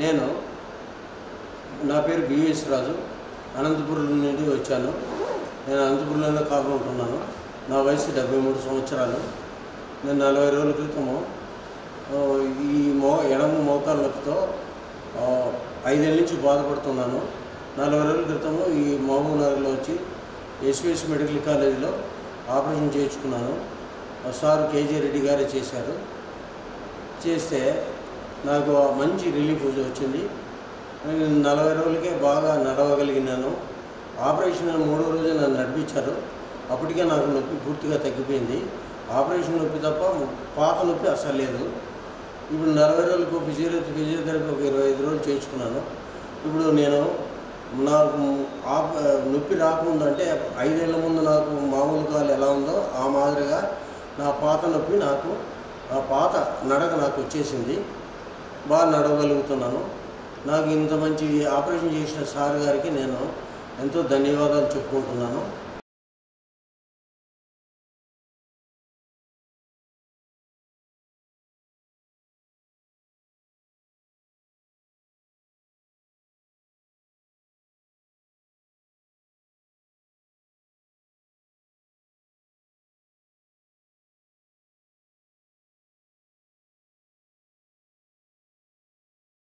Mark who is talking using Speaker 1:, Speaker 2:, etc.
Speaker 1: నేను నా పేరు బిఎస్ రాజు, అనంతపురం నుండి వచ్చాను. నేను అనంతపురంలో కాపురం ఉంటున్నాను. నా వయసు 73 సంవత్సరాలు. నేను 40 రోజుల క్రితము ఈ ఎడమ మోకాళ్ళ నొప్పితో 5 ఏళ్ళ నుంచి బాధపడుతున్నాను. 40 రోజుల క్రితము ఈ మహబూబ్ నగర్లో వచ్చి ఎస్విఎస్ మెడికల్ కాలేజీలో ఆపరేషన్ చేయించుకున్నాను. సార్ కేజీ రెడ్డి గారే చేశారు. చేస్తే నాకు మంచి రిలీఫ్ వచ్చింది. నేను 40 రోజులకే బాగా నడవగలిగినాను. ఆపరేషన్ 3వ రోజు నన్ను నడిపించారు. అప్పటికే నాకు నొప్పి పూర్తిగా తగ్గిపోయింది. ఆపరేషన్ నొప్పి తప్ప పాత నొప్పి అసలు లేదు. ఇప్పుడు 40 రోజులకు ఫిజియోథెరపీ ఒక 25 రోజులు చేయించుకున్నాను. ఇప్పుడు నేను నాకు నొప్పి రాకముందంటే 5 ఏళ్ళ ముందు నాకు మామూలు కాలు ఎలా ఉందో ఆ మాదిరిగా నా పాత నొప్పి నాకు ఆ పాత నడక నాకు వచ్చేసింది. బాగా నడవగలుగుతున్నాను. నాకు ఇంత మంచి ఆపరేషన్ చేసిన సార్ గారికి నేను ఎంతో ధన్యవాదాలు చెప్పుకుంటున్నాను.